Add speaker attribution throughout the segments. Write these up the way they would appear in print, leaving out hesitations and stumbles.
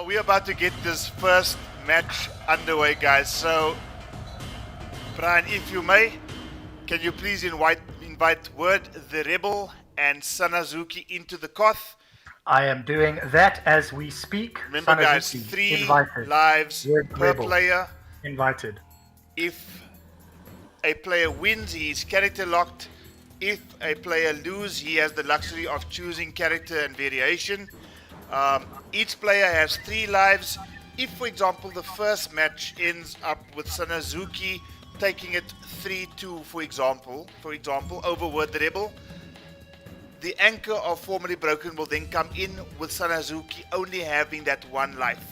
Speaker 1: We're about to get this first match underway, guys. So, Brian, if you may, can you please invite Word the Rebel and Sanazuki into the Koth?
Speaker 2: I am doing that as we speak.
Speaker 1: Remember, guys, 3 lives per player.
Speaker 2: Invited.
Speaker 1: If a player wins, he is character locked. If a player loses, he has the luxury of choosing character and variation. Each player has 3 lives. If, for example, the first match ends up with Sanazuki taking it 3-2, for example, over Word the Rebel, the anchor of Formerly Broken will then come in with Sanazuki only having that 1 life.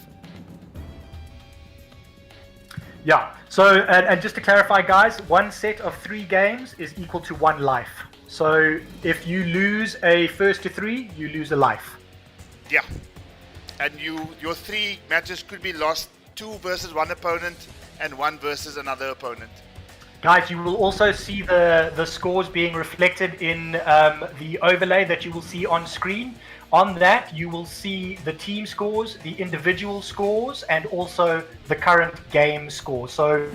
Speaker 2: Yeah, so, and just to clarify, guys, 1 set of 3 games is equal to 1 life. So, if you lose a first to 3, you lose a life.
Speaker 1: Yeah, and your 3 matches could be lost 2 versus 1 opponent and 1 versus another opponent.
Speaker 2: Guys, you will also see the scores being reflected in the overlay that you will see on screen. On that, you will see the team scores, the individual scores, and also the current game score. So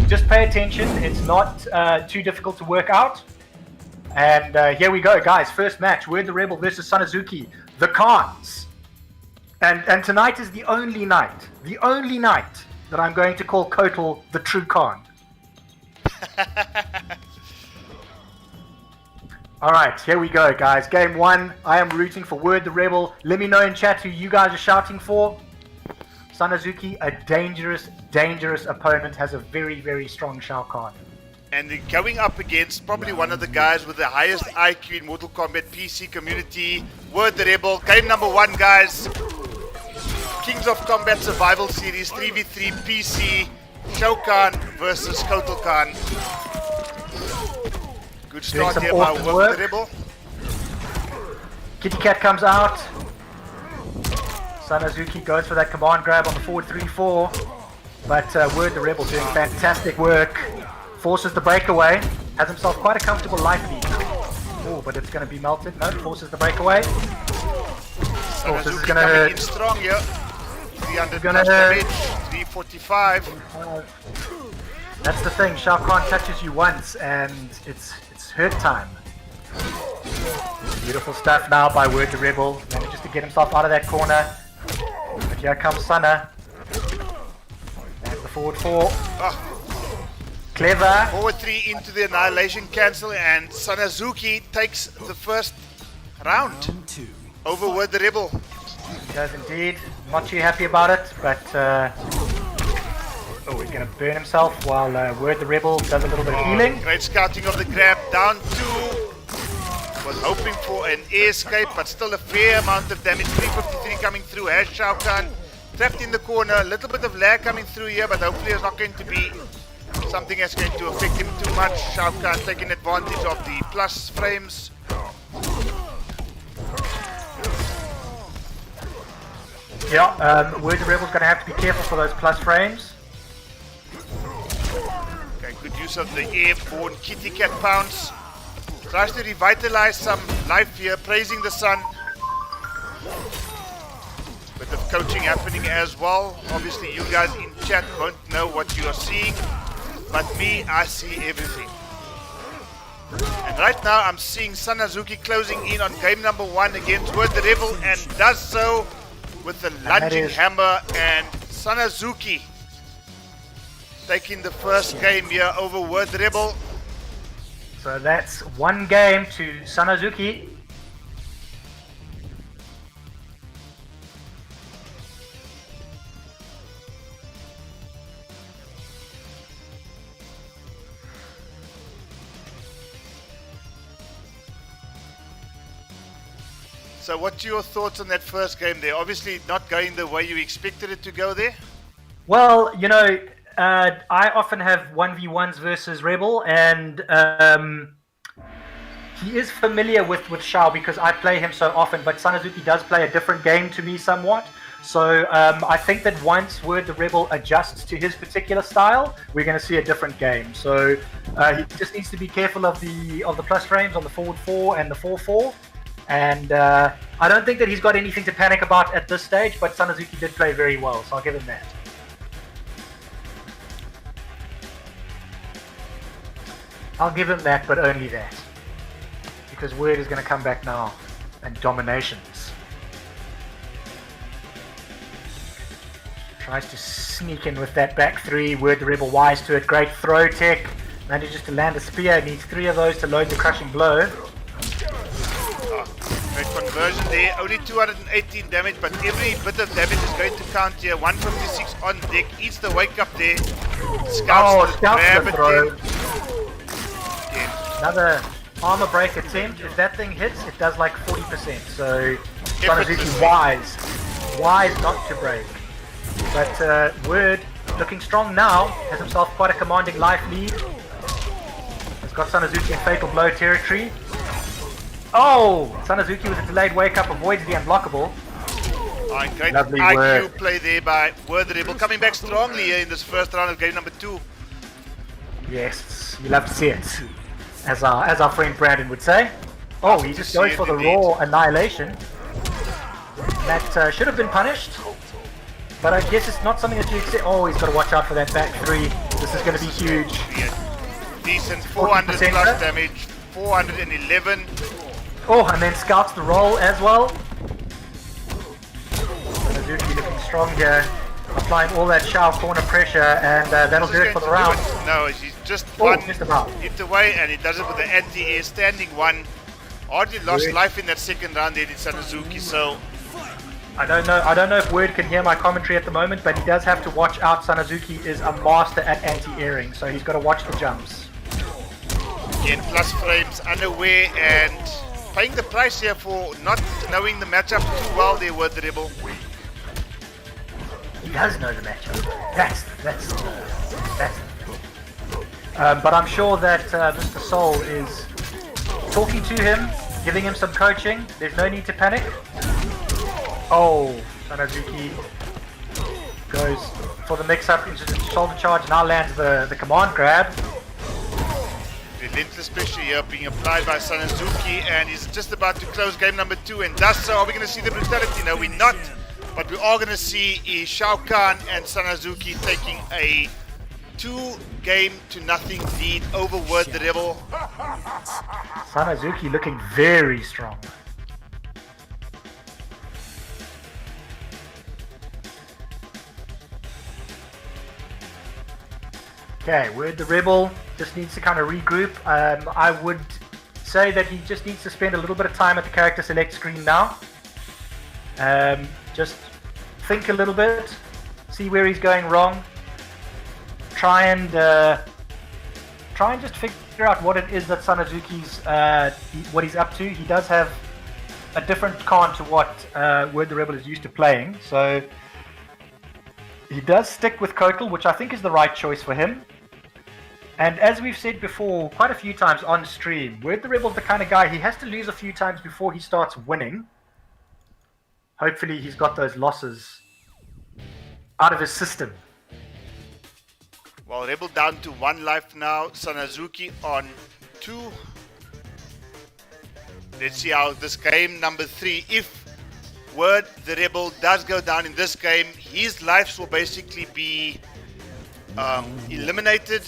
Speaker 2: just pay attention. It's not too difficult to work out. And here we go, guys. First match, Word the Rebel versus Sanazuki, the Khans. And tonight is the only night that I'm going to call Kotal the true Khan. Alright, here we go, guys. Game 1. I am rooting for Word the Rebel. Let me know in chat who you guys are shouting for. Sanazuki, a dangerous opponent, has a very, very strong Shao Kahn.
Speaker 1: And going up against probably one of the guys with the highest IQ in Mortal Kombat PC community, Word the Rebel. Game number 1, guys. Kings of Combat Survival Series 3v3 PC. Shao Kahn versus Kotal Khan. Good start here by Word the Rebel.
Speaker 2: Kitty Cat comes out. Sanazuki goes for that command grab on the forward 3-4. But Word the Rebel doing fantastic work. Forces the breakaway. Has himself quite a comfortable life lead. Oh, but it's going to be melted. No, forces the breakaway.
Speaker 1: Sanazuki is coming in strong here. 300 plus damage, 345.
Speaker 2: That's the thing, Shao Kahn touches you once and it's hurt time. Beautiful stuff now by Word the Rebel. Manages to get himself out of that corner. But here comes Sana. And the forward 4. Clever.
Speaker 1: Forward 3 into the Annihilation cancel, and Sanazuki takes the first round over Word the Rebel.
Speaker 2: He does indeed. Not too happy about it, but he's going to burn himself while Word the Rebel does a little bit of healing.
Speaker 1: Great scouting of the grab, down 2. Was hoping for an air escape, but still a fair amount of damage. 353 coming through, has Shao Kahn trapped in the corner. A little bit of lag coming through here, but hopefully it's not going to be something that's going to affect him too much. Shao Kahn taking advantage of the plus frames.
Speaker 2: Yeah, Word the Rebel's going to have to be careful for those plus frames.
Speaker 1: Okay, good use of the airborne Kitty Cat pounce. Tries to revitalize some life here, praising the sun. Bit of coaching happening as well. Obviously you guys in chat won't know what you are seeing, but me, I see everything. And right now I'm seeing Sanazuki closing in on game number 1 against Word the Rebel, and does so with the lunging hammer, and Sanazuki taking the first game here over Word the Rebel.
Speaker 2: So that's 1 game to Sanazuki.
Speaker 1: So what's your thoughts on that first game there? Obviously not going the way you expected it to go there.
Speaker 2: Well, you know, I often have 1v1s versus Rebel, and he is familiar with Shao because I play him so often, but Sanazuki does play a different game to me somewhat. So I think that once Word the Rebel adjusts to his particular style, we're going to see a different game. So he just needs to be careful of the plus frames on the forward 4 and the 4-4. And I don't think that he's got anything to panic about at this stage, but Sanazuki did play very well, so I'll give him that. I'll give him that, but only that. Because Word is going to come back now. And dominations. Tries to sneak in with that back three. Word the Rebel wise to it. Great throw tech. Manages to land a spear. Needs 3 of those to load the crushing blow.
Speaker 1: Great conversion there. Only 218 damage, but every bit of damage is going to count here. 156 on deck. Eats the wake up there. Scouts grab
Speaker 2: the
Speaker 1: it
Speaker 2: throw.
Speaker 1: Again.
Speaker 2: Another armor break attempt. If that thing hits, it does like 40%. So Sanazuki wise not to break. But Word looking strong now. Has himself quite a commanding life lead. Has got Sanazuki in fatal blow territory. Oh! Sanazuki with a delayed wake up avoids the unblockable.
Speaker 1: Great
Speaker 2: Lovely
Speaker 1: IQ
Speaker 2: Word.
Speaker 1: play there by Word the Rebel. Coming back strongly here in this first round of game number 2.
Speaker 2: Yes, you love to see it. As our friend Brandon would say. Oh, he just goes for the raw annihilation. That should have been punished. But I guess it's not something that you accept. Oh, he's got to watch out for that back three. This is going to be huge.
Speaker 1: Decent 400 plus damage. 411.
Speaker 2: Oh, and then scouts the roll as well. Sanazuki looking strong here. Applying all that Shao corner pressure, and that'll do it for the round.
Speaker 1: No, he's just
Speaker 2: just about
Speaker 1: hit away, and he does it with the anti-air standing one. Hardly lost life in that second round there, did Sanazuki, so...
Speaker 2: I don't know if Word can hear my commentary at the moment, but he does have to watch out. Sanazuki is a master at anti-airing, so he's got to watch the jumps.
Speaker 1: Again, plus frames, unaware, and paying the price here for not knowing the matchup too well there, Word the Rebel.
Speaker 2: He does know the matchup. That's but I'm sure that Mr. Soul is talking to him, giving him some coaching. There's no need to panic. Oh, Sanazuki goes for the mix-up into the shoulder charge, now lands the command grab.
Speaker 1: Relentless pressure here being applied by Sanazuki, and he's just about to close game number 2, and thus so. Are we going to see the brutality? No, we're not. What we are going to see is Shao Kahn and Sanazuki taking a 2-0 lead over Word the Rebel.
Speaker 2: Sanazuki looking very strong. Okay, Word the Rebel just needs to kind of regroup. I would say that he just needs to spend a little bit of time at the character select screen now. Just think a little bit, see where he's going wrong. Try and just figure out what it is that Sanazuki's what he's up to. He does have a different Khan to what Word the Rebel is used to playing, so he does stick with Kotal, which I think is the right choice for him. And as we've said before, quite a few times on stream, Word the Rebel's the kind of guy, he has to lose a few times before he starts winning. Hopefully he's got those losses out of his system.
Speaker 1: Well, Rebel down to 1 life now. Sanazuki on 2. Let's see how this game number 3, if Word the Rebel does go down in this game, his lives will basically be eliminated,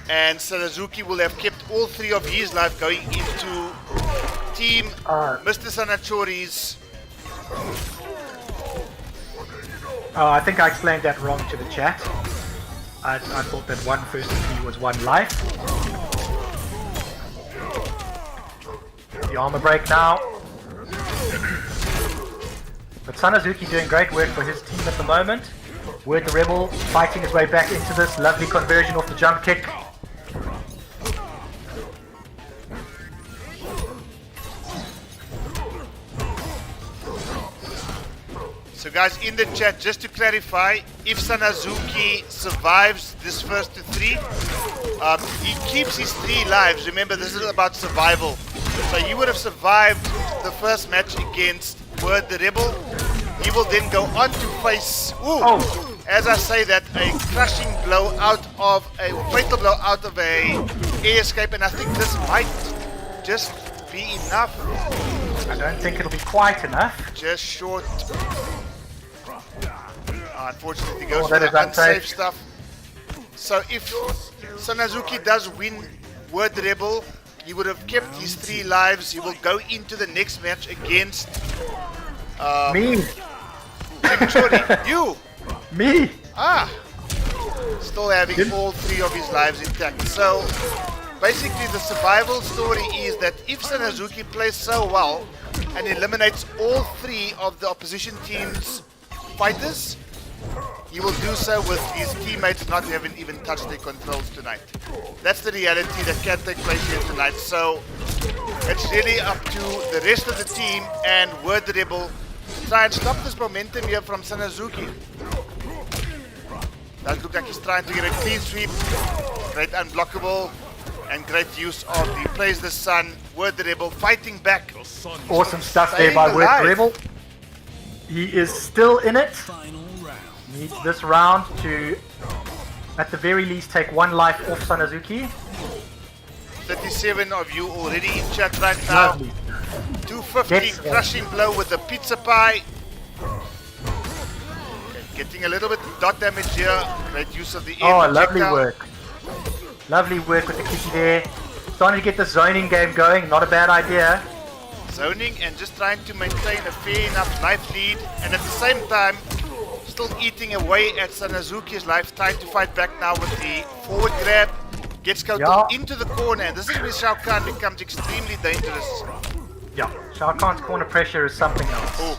Speaker 1: and Sanazuki will have kept all 3 of his life going into team Mr. Sanachori's.
Speaker 2: Oh, I think I explained that wrong to the chat. I thought that 1 versus 3 was 1 life. The armor break now. But Sanazuki doing great work for his team at the moment. Word the Rebel fighting his way back into this. Lovely conversion off the jump kick.
Speaker 1: So guys, in the chat, just to clarify, if Sanazuki survives this first to 3, he keeps his 3 lives. Remember, this is about survival. So he would have survived the first match against Word the Rebel. He will then go on to face, as I say that, a crushing blow out of a fatal blow out of a air escape, and I think this might just be enough.
Speaker 2: I don't think it'll be quite enough.
Speaker 1: Just short. Unfortunately, goes
Speaker 2: Oh,
Speaker 1: for
Speaker 2: that
Speaker 1: the
Speaker 2: is
Speaker 1: unsafe
Speaker 2: unsafe.
Speaker 1: stuff. So if Sanazuki does win Word Rebel, he would have kept his 3 lives. He will go into the next match against
Speaker 2: Me!
Speaker 1: Chori. You!
Speaker 2: Me!
Speaker 1: Still having all 3 of his lives intact. So basically the survival story is that if Sanazuki plays so well and eliminates all 3 of the opposition team's fighters, he will do so with his teammates not having even touched their controls tonight. That's the reality that can take place here tonight. So it's really up to the rest of the team and Word Rebel to try and stop this momentum here from Sanazuki. Does look like he's trying to get a clean sweep. Great unblockable and great use of the Praise the Sun. Word Rebel fighting back.
Speaker 2: Awesome stuff there
Speaker 1: Staying
Speaker 2: by Word
Speaker 1: alive.
Speaker 2: Rebel. He is still in it. Needs this round to, at the very least, take 1 life off Sanazuki.
Speaker 1: 37 of you already in chat right now.
Speaker 2: Lovely.
Speaker 1: 250
Speaker 2: Yes.
Speaker 1: crushing blow with the pizza pie. Okay, getting a little bit dot damage here. Great use of the air
Speaker 2: Oh, lovely
Speaker 1: projectile.
Speaker 2: work. Lovely work with the kitty there. Starting to get the zoning game going. Not a bad idea.
Speaker 1: Zoning and just trying to maintain a fair enough life lead, and at the same time still eating away at Sanazuki's life, trying to fight back now with the forward grab. Gets Kotal into the corner, and this is where Shao Kahn becomes extremely dangerous.
Speaker 2: Yeah, Shao Kahn's corner pressure is something else.
Speaker 1: Oh.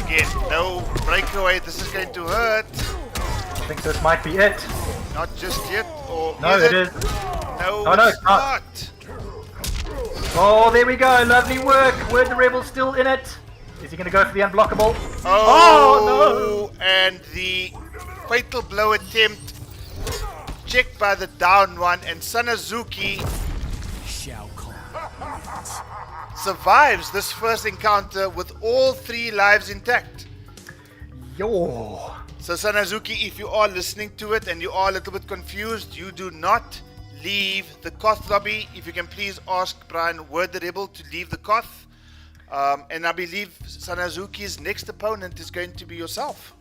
Speaker 1: Again, no breakaway. This is going to hurt.
Speaker 2: I think this might be it.
Speaker 1: Not just yet. Or
Speaker 2: No,
Speaker 1: is
Speaker 2: it is.
Speaker 1: No,
Speaker 2: Oh, no,
Speaker 1: it's
Speaker 2: it's not.
Speaker 1: not.
Speaker 2: Oh, there we go. Lovely work. Word the Rebel still in it. Is he going to go for the unblockable?
Speaker 1: Oh, and the fatal blow attempt checked by the down one, and Sanazuki survives this first encounter with all 3 lives intact.
Speaker 2: Yo.
Speaker 1: So Sanazuki, if you are listening to it and you are a little bit confused, you do not leave the Koth lobby. If you can please ask Brian Word the Rebel to leave the Koth. And I believe Sanazuki's next opponent is going to be yourself.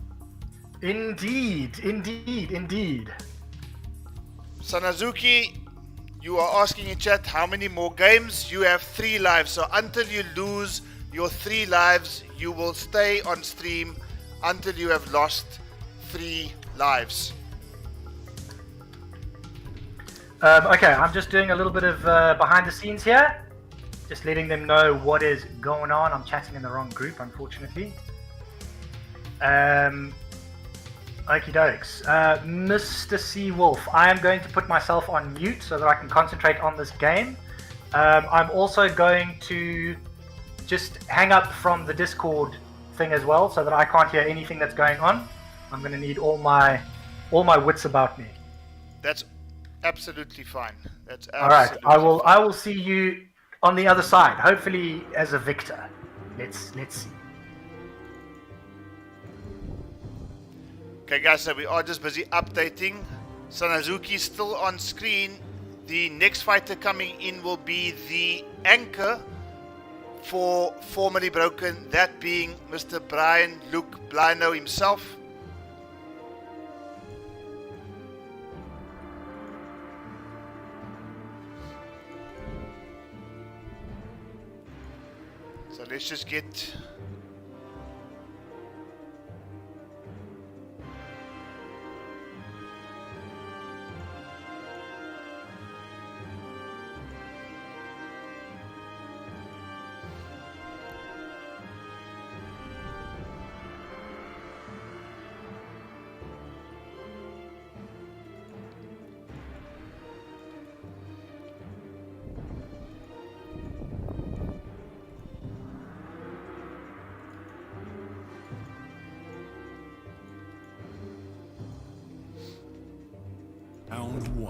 Speaker 2: Indeed, indeed, indeed.
Speaker 1: Sanazuki, you are asking in chat how many more games. You have 3 lives. So until you lose your 3 lives, you will stay on stream until you have lost 3 lives.
Speaker 2: Okay, I'm just doing a little bit of behind the scenes here. Just letting them know what is going on. I'm chatting in the wrong group, unfortunately. Okie dokes. Mr. Seawolf, I am going to put myself on mute so that I can concentrate on this game. I'm also going to just hang up from the Discord thing as well so that I can't hear anything that's going on. I'm going to need all my wits about me.
Speaker 1: That's absolutely fine. That's
Speaker 2: All right,
Speaker 1: absolutely
Speaker 2: I will see you on the other side, hopefully as a victor. Let's see.
Speaker 1: Okay guys, so we are just busy updating. Sanazuki is still on screen. The next fighter coming in will be the anchor for Formerly Broken, that being Mr. Brian Luke Blino himself. So let's just get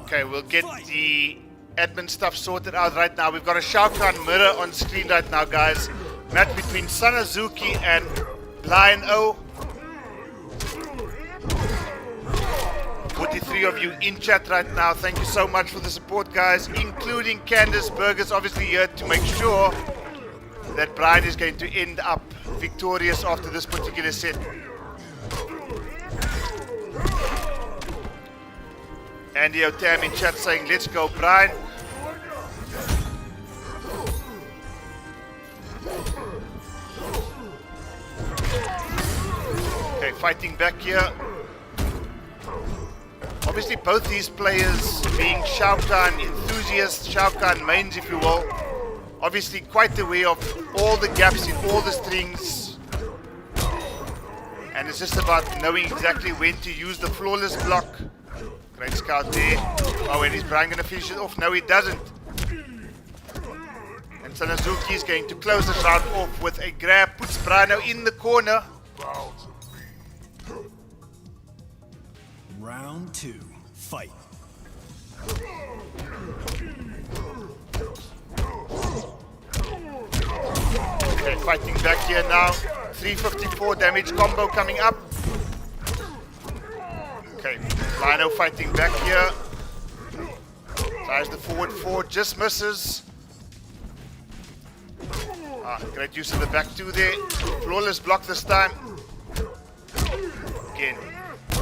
Speaker 1: okay, we'll get the admin stuff sorted out right now. We've got a Shao Kahn mirror on screen right now, guys. Match between Sanazuki and Lion O. Would 43 of you in chat right now. Thank you so much for the support, guys, including Candace Burgers, obviously here to make sure that Brian is going to end up victorious after this particular set. Andy O'Tam in chat saying, let's go, Brian. Okay, fighting back here. Obviously, both these players being Shao Kahn enthusiasts, Shao Kahn mains, if you will, obviously quite aware of all the gaps in all the strings. And it's just about knowing exactly when to use the flawless block. Great scout there. Oh, and is Brian going to finish it off? No, he doesn't. And Sanazuki is going to close this round off with a grab. Puts Brano in the corner.
Speaker 3: Round 2. Fight.
Speaker 1: Okay, fighting back here now. 354 damage combo coming up. Okay, Lino fighting back here. Tries the forward 4, just misses. Great use of the back 2 there. Flawless block this time. Again,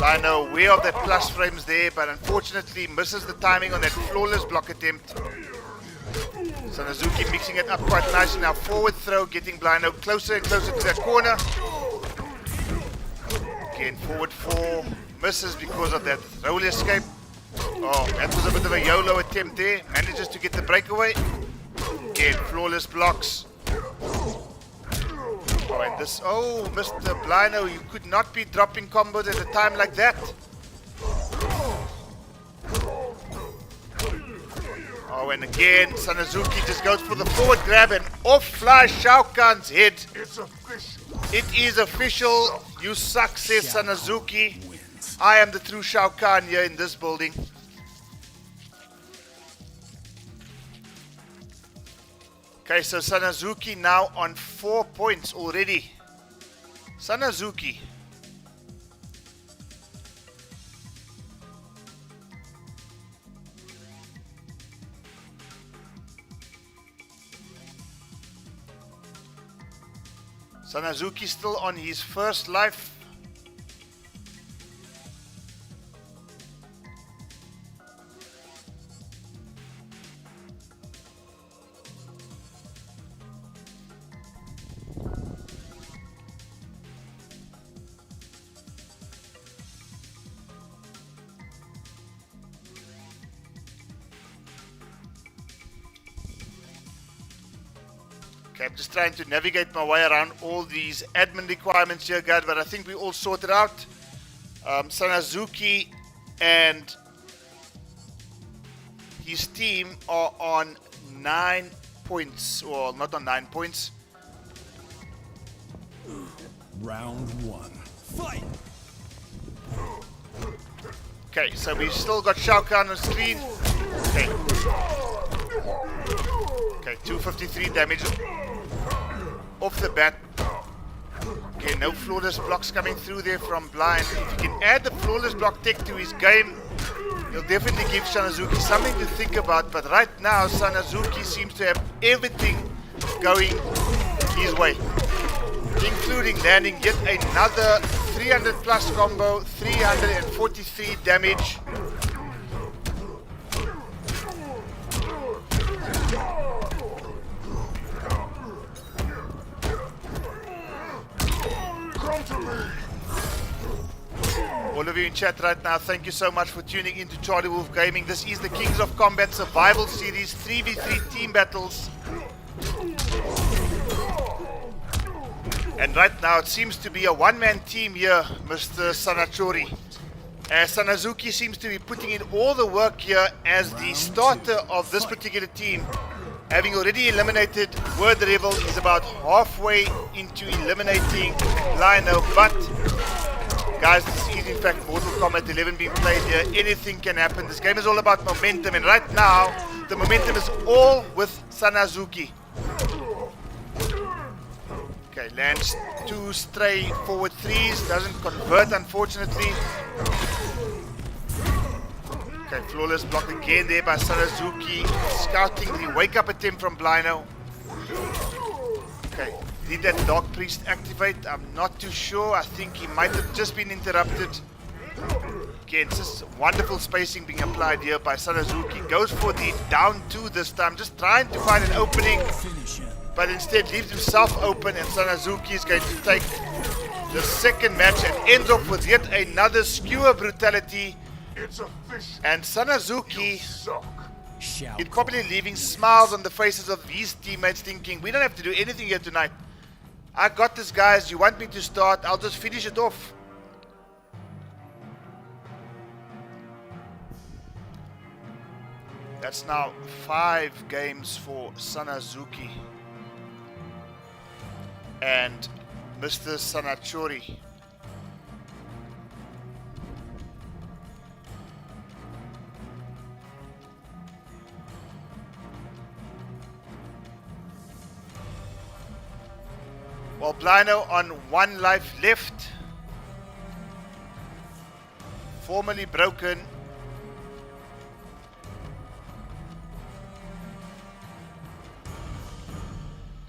Speaker 1: Lino aware of that plus frames there, but unfortunately misses the timing on that flawless block attempt. Sanazuki mixing it up quite nicely now. Forward throw, getting Blino closer and closer to that corner. Again, forward 4, misses because of that roll escape. Oh, that was a bit of a YOLO attempt there. Manages to get the breakaway. Again, flawless blocks. Oh, and this, oh, Mr. Blino, you could not be dropping combos at a time like that. Oh, and again, Sanazuki just goes for the forward grab and off flies Shao Kahn's head.
Speaker 4: It's official.
Speaker 1: It is official. You suck, says Sanazuki. I am the true Shao Kahn here in this building. Okay, so Sanazuki now on 4 points already. Sanazuki. Sanazuki still on his first life. Okay, I'm just trying to navigate my way around all these admin requirements here, guys, but I think we all sorted out. Sanazuki and his team are on 9 points, or not on 9 points.
Speaker 3: Round 1. Fight!
Speaker 1: Okay, so we've still got Shao Kahn on screen. Okay. Okay, 253 damage off the bat. Okay, no flawless blocks coming through there from Blind. If you can add the flawless block tech to his game, he'll definitely give Sanazuki something to think about. But right now, Sanazuki seems to have everything going his way, including landing yet another 300 plus combo, 343 damage. All of you in chat right now, thank you so much for tuning into Charlie Wolf Gaming. This is the Kings of Combat Survival Series 3v3 team battles. And right now it seems to be a one-man team here, Mr. Sanachori. Sanazuki seems to be putting in all the work here as the starter of this particular team. Having already eliminated Word Rebel, he's about halfway into eliminating Lino, but guys, this is in fact Mortal Kombat 11 being played here. Anything can happen. This game is all about momentum, and right now the momentum is all with Sanazuki. Okay, lands 2 stray forward 3s, doesn't convert unfortunately. Okay, flawless block again there by Sanazuki. Scouting the wake-up attempt from Blino. Okay, did that Dark Priest activate? I'm not too sure. I think he might have just been interrupted. Again, just wonderful spacing being applied here by Sanazuki. Goes for the down 2 this time, just trying to find an opening, but instead leaves himself open, and Sanazuki is going to take the second match and ends off with yet another skewer brutality. And Sanazuki is probably leaving smiles on the faces of his teammates, thinking, we don't have to do anything here tonight. I got this, guys. You want me to start? I'll just finish it off. That's now 5 games for Sanazuki and Mr. Sanachori. While Blino on 1 life left, formerly broken.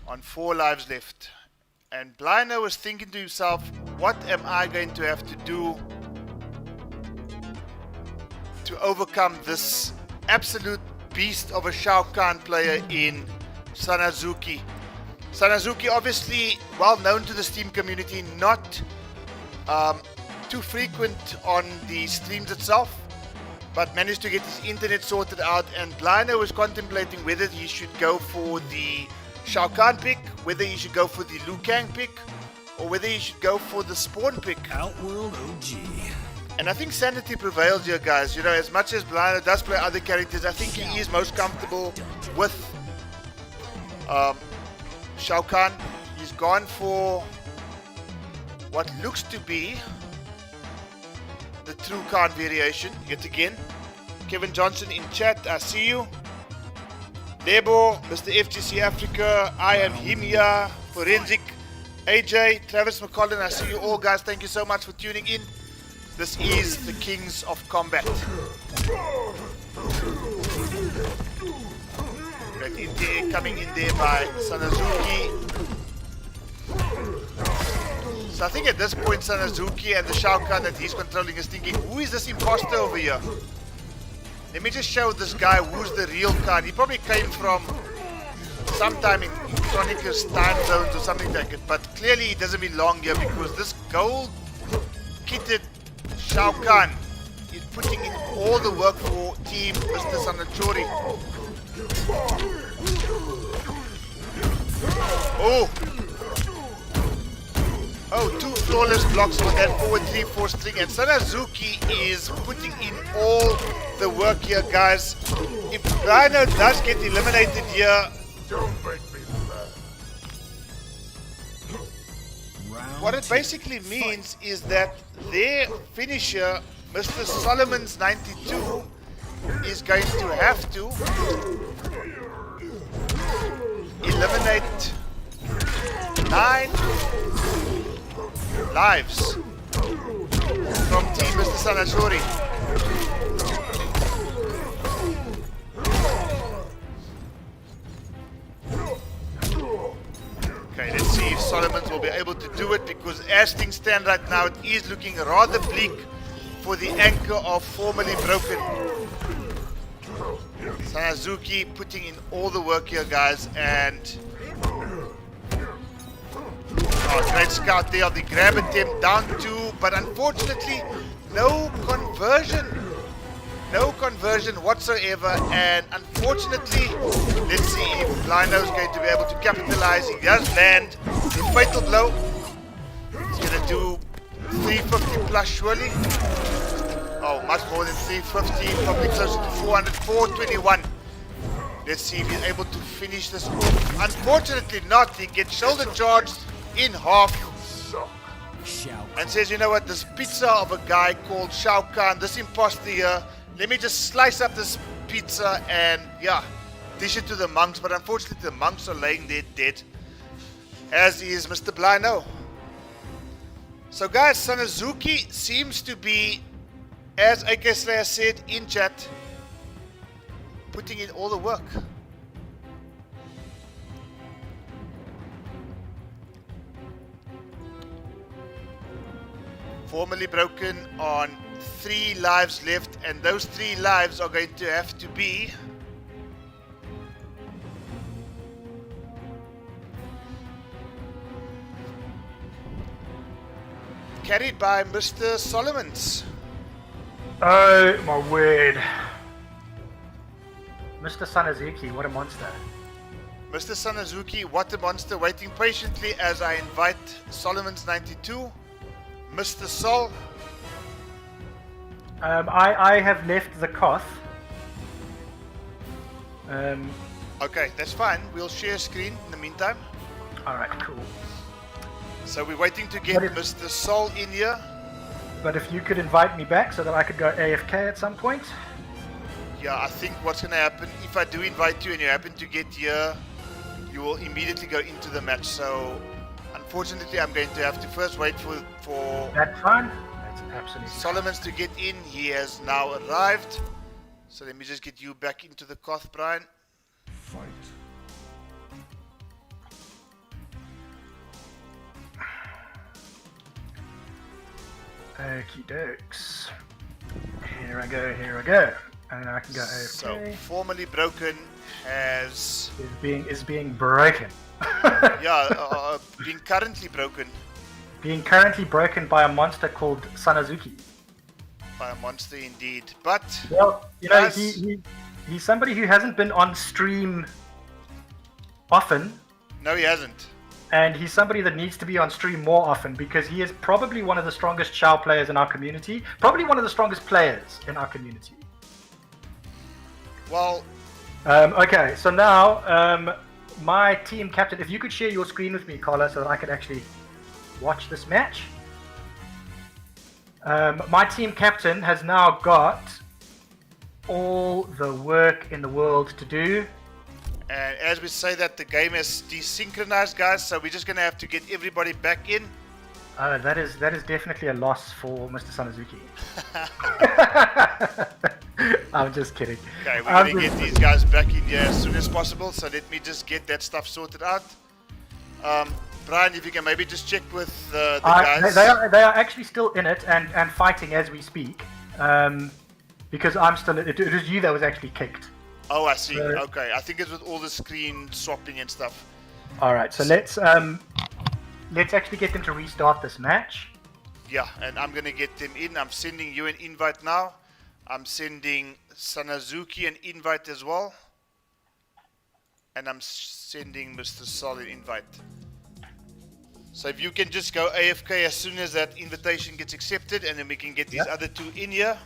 Speaker 1: On 4 lives left, and Blino was thinking to himself, what am I going to have to do to overcome this absolute beast of a Shao Kahn player in Sanazuki. Sanazuki, obviously well known to the Steam community, not too frequent on the streams itself, but managed to get his internet sorted out, and Blino was contemplating whether he should go for the Shao Kahn pick, whether he should go for the Liu Kang pick, or whether he should go for the Spawn pick.
Speaker 3: Outworld OG.
Speaker 1: And I think sanity prevails here, guys. You know, as much as Blino does play other characters, I think he is most comfortable with Shao Kahn. He's gone for what looks to be the true Kahn variation, yet again. Kevin Johnson in chat, I see you. Lebo, Mr. FGC Africa, I am Himia, Forensic, AJ, Travis McCollin, I see you all, guys. Thank you so much for tuning in. This is the Kings of Combat. Great in coming in there by Sanazuki. So I think at this point Sanazuki and the Shao Kahn that he's controlling is thinking, who is this imposter over here? Let me just show this guy who's the real Kahn. He probably came from sometime in Chronicles time zones or something like it, but clearly he doesn't belong here because this gold-kitted Shao Kahn is putting in all the work for Team Mr. Sanachori. Oh, 2 flawless blocks with that forward 3-4 string, and Sanazuki is putting in all the work here, guys. If Blino does get eliminated here, what it basically means is that their finisher, Mr. Solomon's 92, is going to have to eliminate 9 lives from Team Mr. Sanachori. Okay, let's see if Solomons will be able to do it, because as things stand right now, it is looking rather bleak for the anchor of formerly broken. Sanazuki putting in all the work here, guys, and great scout there of the grab attempt, down 2, but unfortunately no conversion whatsoever, and unfortunately let's see if Blino is going to be able to capitalize. He does land the fatal blow. He's going to do 350 plus surely. Oh, much more than 350, probably closer to 400, 421. Let's see if he's able to finish this off. Unfortunately not. He gets shoulder charged in half and says, you know what, this pizza of a guy called Shao Kahn, this imposter here, let me just slice up this pizza and yeah, dish it to the monks. But unfortunately the monks are laying there dead, as is Mr. Blino. So guys, Sanazuki seems to be As AK Slayer said in chat, putting in all the work. Formerly broken on 3 lives left, and those 3 lives are going to have to be carried by Mr. Solomons.
Speaker 2: Oh my word. Mr. Sanazuki, what a monster.
Speaker 1: Mr. Sanazuki, what a monster, waiting patiently as I invite Solomons 92. Mr. Sol.
Speaker 2: I have left the Koth.
Speaker 1: Okay, that's fine. We'll share screen in the meantime.
Speaker 2: Alright, cool.
Speaker 1: So we're waiting to get Mr. Sol in here.
Speaker 2: But if you could invite me back so that I could go AFK at some point.
Speaker 1: Yeah, I think what's going to happen, if I do invite you and you happen to get here, you will immediately go into the match. So unfortunately, I'm going to have to first wait for
Speaker 2: That's fine. That's absolutely
Speaker 1: Solomons to get in. He has now arrived. So let me just get you back into the Koth, Brian.
Speaker 3: Fight.
Speaker 2: Okie dokes. Here I go. And I can go AFK.
Speaker 1: So formerly broken has
Speaker 2: Is being broken.
Speaker 1: being currently broken
Speaker 2: Being currently broken by a monster called Sanazuki.
Speaker 1: by a monster indeed. But
Speaker 2: Well, you know,
Speaker 1: Yes.
Speaker 2: he's somebody who hasn't been on stream often,
Speaker 1: no, he hasn't.
Speaker 2: and he's somebody that needs to be on stream more often because he is probably one of the strongest Chow players in our community, probably one of the strongest players in our community.
Speaker 1: Well,
Speaker 2: Okay, so now my team captain, if you could share your screen with me, Carla, so that I could actually watch this match. My team captain has now got all the work in the world to do.
Speaker 1: and as we say that, the game is desynchronized, guys, so we're just going to have to get everybody back in.
Speaker 2: That is definitely a loss for Mr. Sanazuki. I'm just kidding.
Speaker 1: Okay, we're going to get these guys back in here as soon as possible, so let me just get that stuff sorted out. Brian, if you can maybe just check with the guys.
Speaker 2: They are actually still in it and fighting as we speak. Because I'm still. It was you that was actually kicked.
Speaker 1: Oh, I see. Okay, I think it's with all the screen swapping and stuff.
Speaker 2: All right, so let's actually get them to restart this match.
Speaker 1: Yeah, and I'm going to get them in. I'm sending you an invite now. I'm sending Sanazuki an invite as well. And I'm sending Mr. Sol an invite. So if you can just go AFK as soon as that invitation gets accepted, and then we can get these other 2 in here.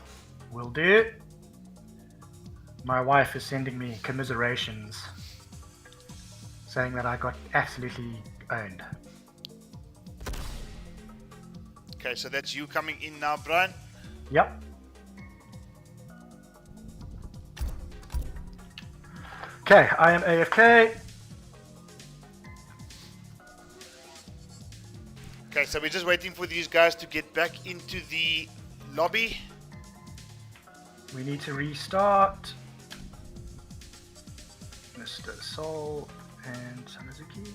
Speaker 2: Will do. My wife is sending me commiserations, saying that I got absolutely owned.
Speaker 1: Okay, so that's you coming in now, Brian.
Speaker 2: Yep. Okay, I am AFK.
Speaker 1: Okay, so we're just waiting for these guys to get back into the lobby.
Speaker 2: We need to restart. Mr. Sol and Sanazuki.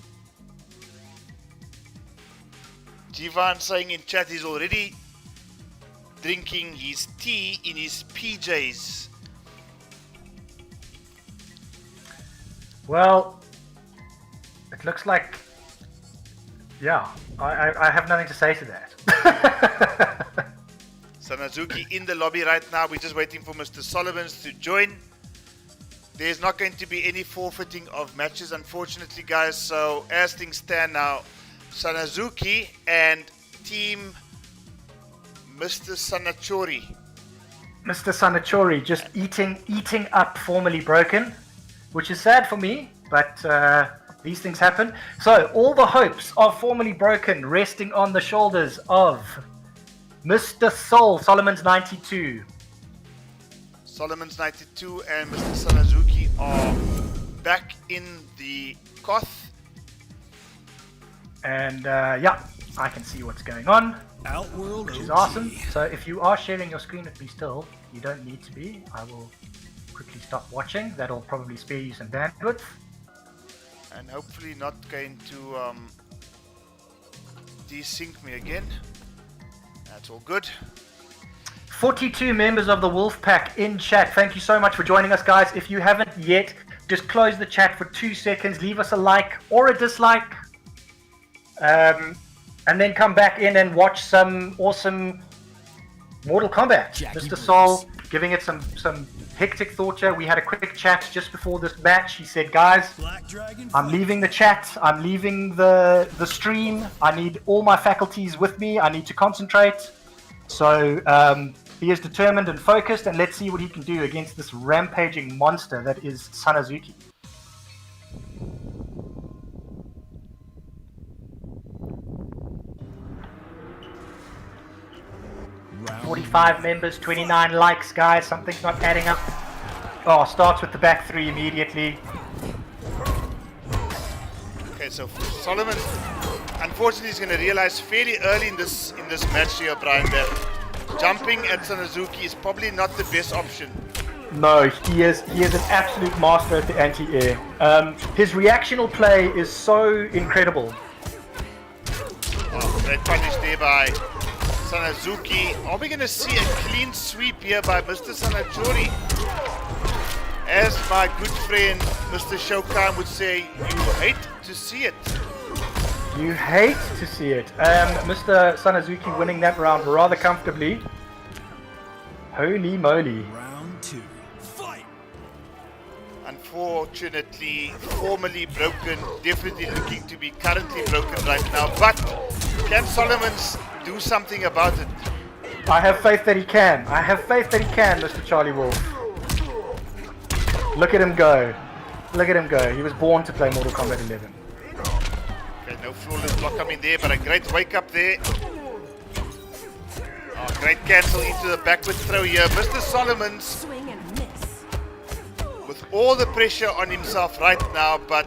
Speaker 1: Jivan saying in chat he's already drinking his tea in his PJs.
Speaker 2: Well, it looks like, yeah, I have nothing to say to that.
Speaker 1: Sanazuki in the lobby right now. We're just waiting for Mr. Solomons to join. There's not going to be any forfeiting of matches, unfortunately, guys. So as things stand now, Sanazuki and team Mr. Sanachori.
Speaker 2: Mr. Sanachori just eating up Formerly Broken, which is sad for me, but these things happen. So all the hopes of Formerly Broken resting on the shoulders of Mr. Solomons 92.
Speaker 1: Solomons 92 and Mr. Sanazuki are back in the Koth.
Speaker 2: And yeah, I can see what's going on,
Speaker 3: Outworld
Speaker 2: which is
Speaker 3: OG.
Speaker 2: awesome. So if you are sharing your screen with me still, you don't need to be. I will quickly stop watching. That'll probably spare you some bandwidth.
Speaker 1: And hopefully not going to desync me again. That's all good.
Speaker 2: 42 members of the Wolf Pack in chat. Thank you so much for joining us, guys. If you haven't yet, just close the chat for 2 seconds. Leave us a like or a dislike. And then come back in and watch some awesome Mortal Kombat.
Speaker 3: Jackie
Speaker 2: Mr.
Speaker 3: Bruce.
Speaker 2: Sol giving it some hectic thought here. We had a quick chat just before this match. He said, guys,
Speaker 3: Black Dragon.
Speaker 2: I'm
Speaker 3: fight.
Speaker 2: leaving the chat. I'm leaving the stream. I need all my faculties with me. I need to concentrate. So he is determined and focused, and let's see what he can do against this rampaging monster that is Sanazuki.
Speaker 3: Round
Speaker 2: 45 members, 29 likes, guys. Something's not adding up. Oh, starts with the back three immediately.
Speaker 1: Okay, so Solomon, unfortunately, is going to realize fairly early in this match here, Brian, that jumping at Sanazuki is probably not the best option.
Speaker 2: No, he is an absolute master at the anti-air. His reactional play is so incredible.
Speaker 1: Oh, great punish there by Sanazuki. Are we going to see a clean sweep here by Mr. Sanachori? As my good friend Mr. Shokan would say, you hate to see it.
Speaker 2: You hate to see it. Mr. Sanazuki winning that round rather comfortably. Holy moly.
Speaker 3: Round 2. Fight.
Speaker 1: Unfortunately, formerly broken, definitely looking to be currently broken right now. But can Solomons do something about it?
Speaker 2: I have faith that he can. I have faith that he can, Mr. Charlie Wolf. Look at him go. Look at him go. He was born to play Mortal Kombat 11.
Speaker 1: Okay, no flawless block coming there, but a great wake up there. Oh, great cancel into the backward throw here. Mr. Solomons
Speaker 4: Swing and miss.
Speaker 1: with all the pressure on himself right now, but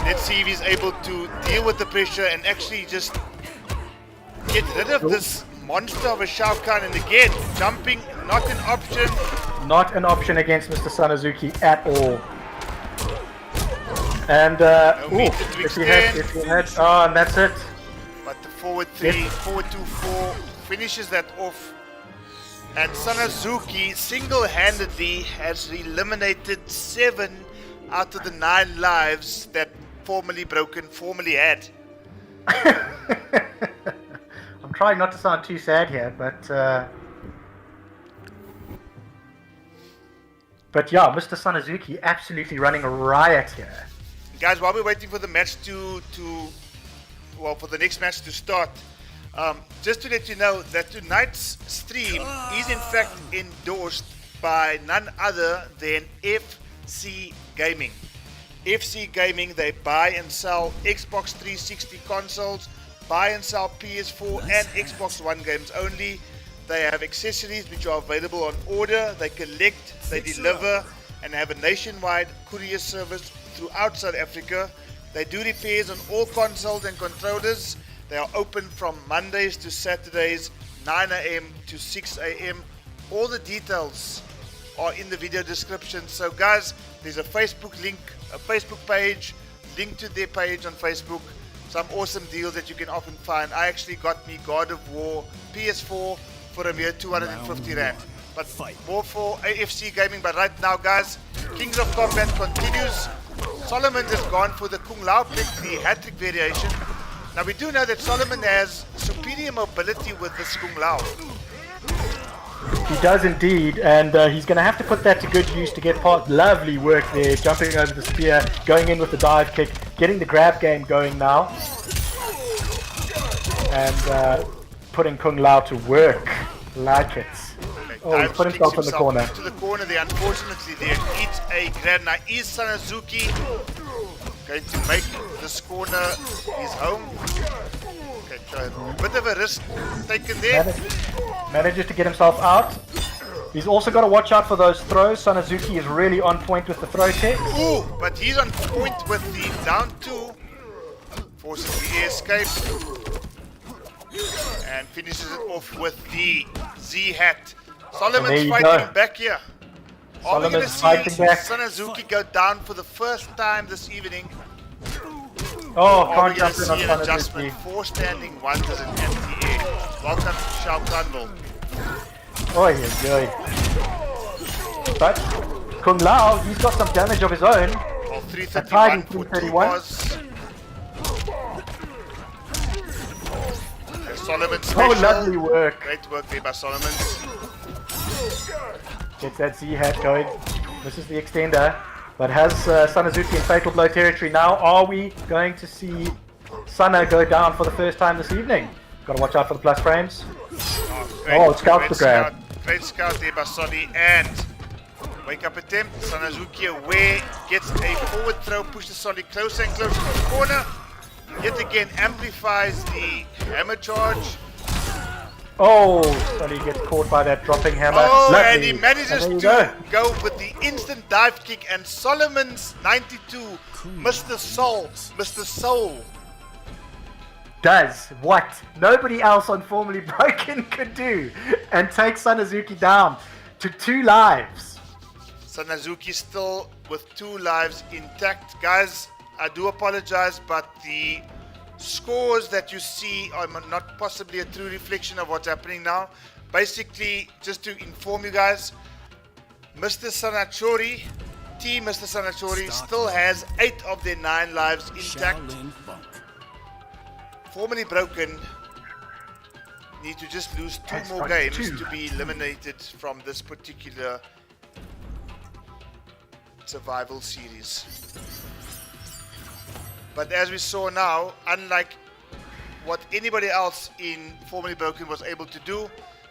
Speaker 1: let's see if he's able to deal with the pressure and actually just get rid of this monster of a Shao Kahn. And again, jumping, not an option.
Speaker 2: Not an option against Mr. Sanazuki at all. And
Speaker 1: meter to
Speaker 2: if he had, oh, and that's it.
Speaker 1: But the forward 3,
Speaker 2: Yes.
Speaker 1: forward 2-4 finishes that off. And Sanazuki single-handedly has eliminated 7 out of the 9 lives that formerly had.
Speaker 2: I'm trying not to sound too sad here, but yeah, Mr. Sanazuki absolutely running a riot here.
Speaker 1: Guys, while we're waiting for the match for the next match to start, just to let you know that tonight's stream is in fact endorsed by none other than FC Gaming. FC Gaming, they buy and sell Xbox 360 consoles, buy and sell PS4 and Xbox One games only. They have accessories which are available on order. They collect, they deliver, and have a nationwide courier service throughout South Africa. They do repairs on all consoles and controllers. They are open from Mondays to Saturdays, 9 a.m. to 6 a.m. All the details are in the video description. So guys, there's a Facebook link, a Facebook page, link to their page on Facebook. Some awesome deals that you can often find. I actually got me God of War PS4 for a mere 250 Rand. But more for AFC Gaming. But right now, guys, Kings of Combat continues. Solomon has gone for the Kung Lao pick, the hat-trick variation. Now we do know that Solomon has superior mobility with this Kung Lao.
Speaker 2: He does indeed, and he's going to have to put that to good use to get past. Lovely work there, jumping over the spear, going in with the dive kick, getting the grab game going now, and putting Kung Lao to work. Like it. Oh, he put himself in the corner.
Speaker 1: To the corner there, unfortunately, there eats a grab. Now is Sanazuki going to make this corner his home? Okay, so a bit of a risk taken there.
Speaker 2: Manages to get himself out. He's also got to watch out for those throws. Sanazuki is really on point with the throw tech.
Speaker 1: Ooh, but he's on point with the down 2 forces the air escape. And finishes it off with the Z-Hat. Solomon's
Speaker 2: you
Speaker 1: fighting
Speaker 2: go.
Speaker 1: back here. Are we going to
Speaker 2: Solomon's
Speaker 1: see
Speaker 2: fighting back.
Speaker 1: Sanazuki go down for the first time this evening?
Speaker 2: Oh,
Speaker 1: Are we
Speaker 2: can't
Speaker 1: going to
Speaker 2: jump in
Speaker 1: see
Speaker 2: on
Speaker 1: an adjustment?
Speaker 2: Sanazuki.
Speaker 1: 4 standing ones as an anti-air. Welcome to Shao Kahn.
Speaker 2: Oi, oi. But Kung Lao, he's got some damage of his own.
Speaker 1: Well,
Speaker 2: A tidy
Speaker 1: 331 for 2
Speaker 2: 331.
Speaker 1: bars. Solomon
Speaker 2: Oh,
Speaker 1: special.
Speaker 2: lovely work.
Speaker 1: Great work there by Solomon.
Speaker 2: Gets that Z-Hat going. This is the extender. But has Sanazuki in fatal blow territory now? Are we going to see Sana go down for the first time this evening? Got to watch out for the plus frames. Oh, scout the grab.
Speaker 1: Great scout there by Sodi. And wake up attempt. Sanazuki aware. Gets a forward throw. Pushes Sodi closer and closer to the corner. Yet again amplifies the hammer charge.
Speaker 2: Oh, Sodi gets caught by that dropping hammer.
Speaker 1: Oh,
Speaker 2: Lovely.
Speaker 1: and he manages
Speaker 2: And
Speaker 1: to
Speaker 2: there you
Speaker 1: go with the instant dive kick. And Solomon's 92, Mr. Soul, Mr. Soul.
Speaker 2: Does what nobody else on Formerly Broken could do and take Sanazuki down to 2 lives.
Speaker 1: Sanazuki still with 2 lives intact. Guys, I do apologize, but the scores that you see are not possibly a true reflection of what's happening now. Basically, just to inform you guys, Mr. Sanachori, Team Mr. Sanachori still has 8 of their 9 lives intact.
Speaker 3: Shaolin Funk.
Speaker 1: Formerly Broken need to just lose 2
Speaker 2: That's
Speaker 1: more
Speaker 2: right,
Speaker 1: games
Speaker 2: 2.
Speaker 1: to be eliminated from this particular survival series. But as we saw now, unlike what anybody else in Formerly Broken was able to do,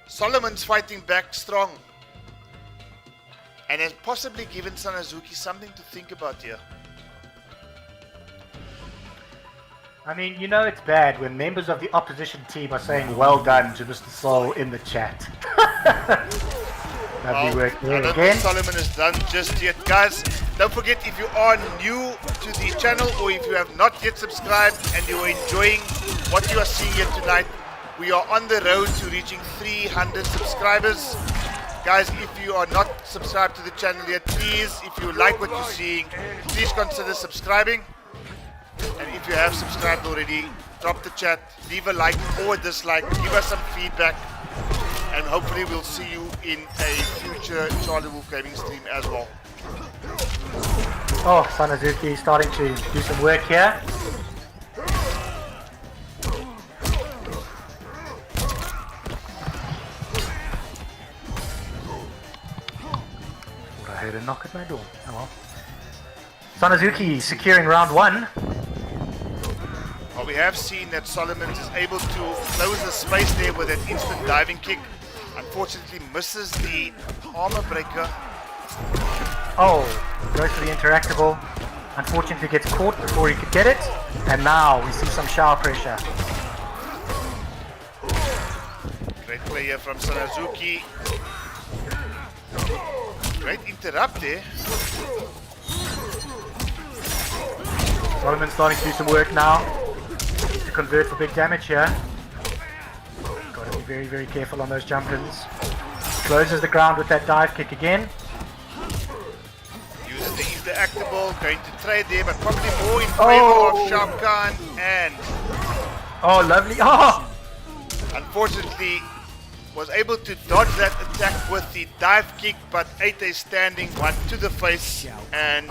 Speaker 1: Solomon's fighting back strong and has possibly given Sanazuki something to think about here.
Speaker 2: I mean, you know it's bad when members of the opposition team are saying well done to Mr. Soul in the chat. Lovely work
Speaker 1: I
Speaker 2: there
Speaker 1: don't
Speaker 2: again.
Speaker 1: think Solomon is done just yet. Guys, don't forget, if you are new to the channel or if you have not yet subscribed and you are enjoying what you are seeing here tonight, we are on the road to reaching 300 subscribers. Guys, if you are not subscribed to the channel yet, please, if you like what you're seeing, please consider subscribing. And if you have subscribed already, drop the chat, leave a like or a dislike, give us some feedback, and hopefully we'll see you in a future Charlie Wolf Gaming stream as well.
Speaker 2: Oh, Sanazuki starting to do some work here. Thought I heard a knock at my door. Oh well. Sanazuki securing round 1.
Speaker 1: Well, we have seen that Solomon is able to close the space there with an instant diving kick. Unfortunately misses the armor breaker.
Speaker 2: Oh, goes for the interactable. Unfortunately gets caught before he could get it. And now we see some shower pressure.
Speaker 1: Great play here from Sanazuki. Great interrupt there.
Speaker 2: Solomon's starting to do some work now to convert for big damage here. Got to be very, very careful on those jump-ins. Closes the ground with that dive kick again.
Speaker 1: Uses the interactable, going to trade there, but probably more in favor of Shao Kahn. And
Speaker 2: Oh, lovely. Oh!
Speaker 1: unfortunately was able to dodge that attack with the dive kick, but ate a standing one to the face. And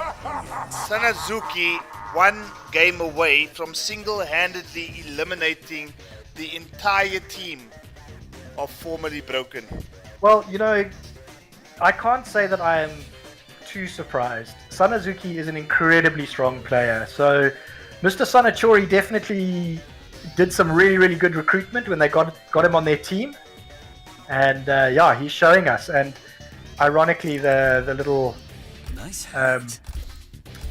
Speaker 1: Sanazuki 1 game away from single-handedly eliminating the entire team of Formerly Broken.
Speaker 2: Well, you know, I can't say that I am too surprised. Sanazuki is an incredibly strong player. So Mr. Sanachori definitely did some really, really good recruitment when they got him on their team. And yeah, he's showing us. And ironically, the little
Speaker 3: Nice.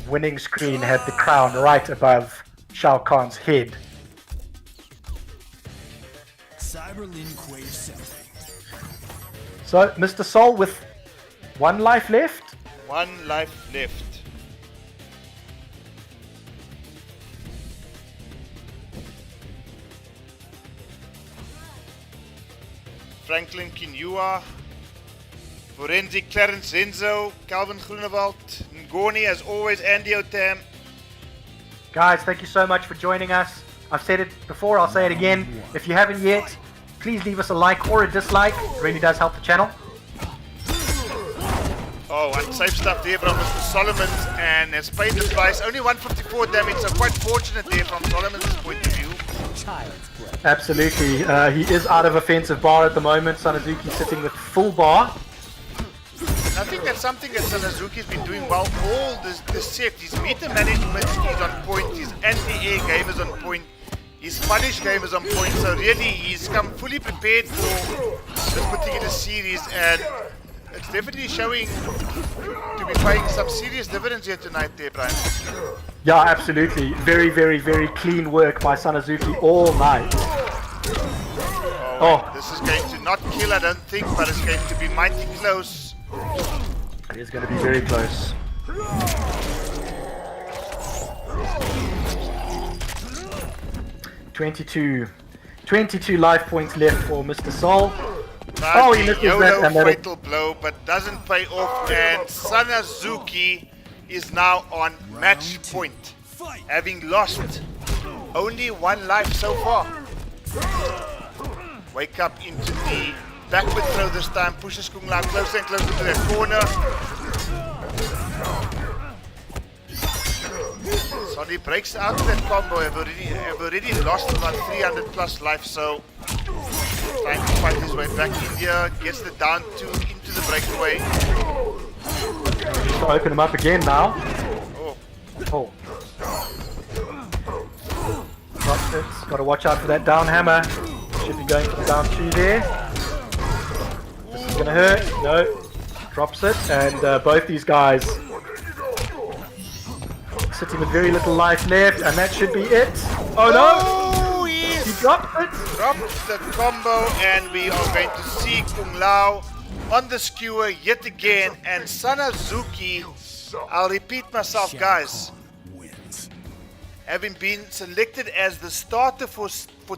Speaker 2: winning screen had the crown right above Shao Kahn's head.
Speaker 3: Cyberlin Quave Selfie.
Speaker 2: So Mr. Soul with 1 life left.
Speaker 1: 1 life left. Franklin Kinua, Forensic Clarence Renzo, Calvin Groenewald, Ngoni as always, Andy Otam.
Speaker 2: Guys, thank you so much for joining us. I've said it before, I'll say it again. If you haven't yet, please leave us a like or a dislike. It really does help the channel.
Speaker 1: Oh, unsafe stuff there from Mr. Solomons, and has paid the price. Only 154 damage, so quite fortunate there from Solomons' point of view.
Speaker 2: Absolutely. He is out of offensive bar at the moment. Sanazuki sitting with full bar.
Speaker 1: I think that's something that Sanazuki's been doing well all this set. His meter management is on point, his anti-air game is on point, his punish game is on point, so really he's come fully prepared for this particular series, and it's definitely showing to be paying some serious dividends here tonight there, Brian.
Speaker 2: Yeah, absolutely. Very, very, very clean work by Sanazuki all night.
Speaker 1: Oh, this is going to not kill, I don't think, but it's going to be mighty close.
Speaker 2: It is going to be very close. "22 life points left for Mr. Sol. Oh, he misses that.
Speaker 1: YOLO fatal blow, but doesn't pay off, and Sanazuki is now on match point, having lost only 1 life so far. Wake up into the backward throw this time, pushes Kung Lao closer and closer to that corner. So he breaks out of that combo, have already lost about 300 plus life, so trying to fight his way back in here, gets the down 2 into the breakaway.
Speaker 2: So open him up again now.
Speaker 1: Oh.
Speaker 2: Drops it. Got to watch out for that down hammer. Should be going for the down 2 there. This is going to hurt. No. Drops it. And both these guys sitting with very little life left. And that should be it. Oh no!
Speaker 1: Oh, yes!
Speaker 2: He dropped it.
Speaker 1: Dropped the combo, and we are going to see Kung Lao on the skewer yet again. And Sanazuki, I'll repeat myself, guys, having been selected as the starter for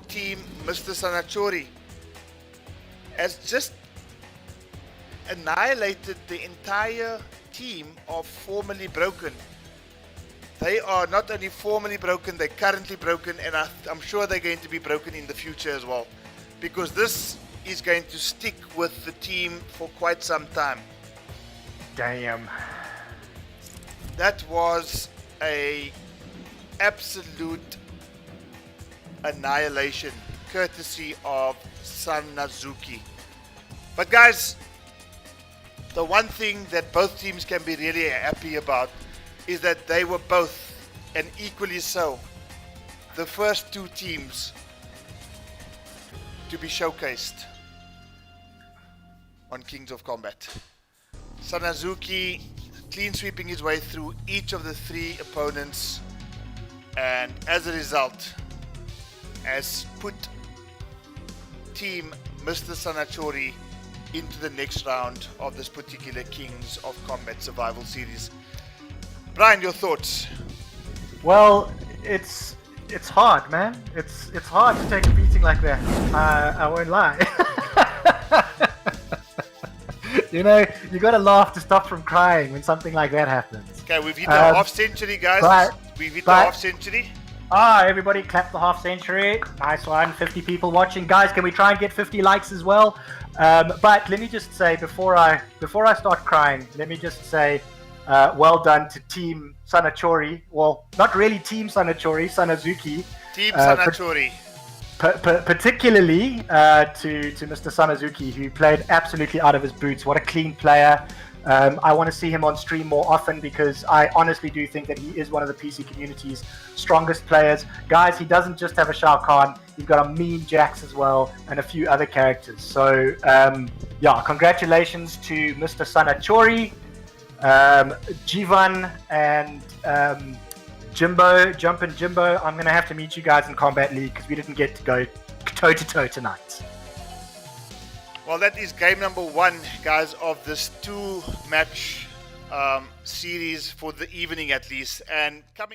Speaker 1: team Mr. Sanachori, has just annihilated the entire team of Formerly Broken. They are not only formerly broken, they're currently broken, and I'm sure they're going to be broken in the future as well, because this is going to stick with the team for quite some time.
Speaker 2: Damn.
Speaker 1: That was a absolute annihilation, courtesy of Sanazuki. But guys, the one thing that both teams can be really happy about is that they were both, and equally so, the first 2 teams to be showcased on Kings of Combat. Sanazuki clean sweeping his way through each of the 3 opponents, and as a result has put team Mr. Sanachori into the next round of this particular Kings of Combat Survival Series. Brian, your thoughts?
Speaker 2: Well, it's hard, man. It's hard to take a beating like that. I won't lie. You know, you gotta laugh to stop from crying when something like that happens.
Speaker 1: Okay, we've hit the half century, guys. We've hit the half century.
Speaker 2: Everybody clap the half century. Nice one. 50 people watching. Guys, can we try and get 50 likes as well? But let me just say, before I start crying, let me just say, well done to Team Sanachori. Well, not really Team Sanachori, Sanazuki.
Speaker 1: Team Sanachori.
Speaker 2: Particularly to Mr. Sanazuki, who played absolutely out of his boots. What a clean player. I want to see him on stream more often, because I honestly do think that he is one of the PC community's strongest players. Guys, he doesn't just have a Shao Kahn, he's got a mean Jax as well, and a few other characters. So, yeah, congratulations to Mr. Sanachori, Jivan, and Jumpin' Jimbo. I'm going to have to meet you guys in Combat League, because we didn't get to go toe-to-toe tonight.
Speaker 1: Well, that is game number 1, guys, of this 2-match series for the evening at least. And coming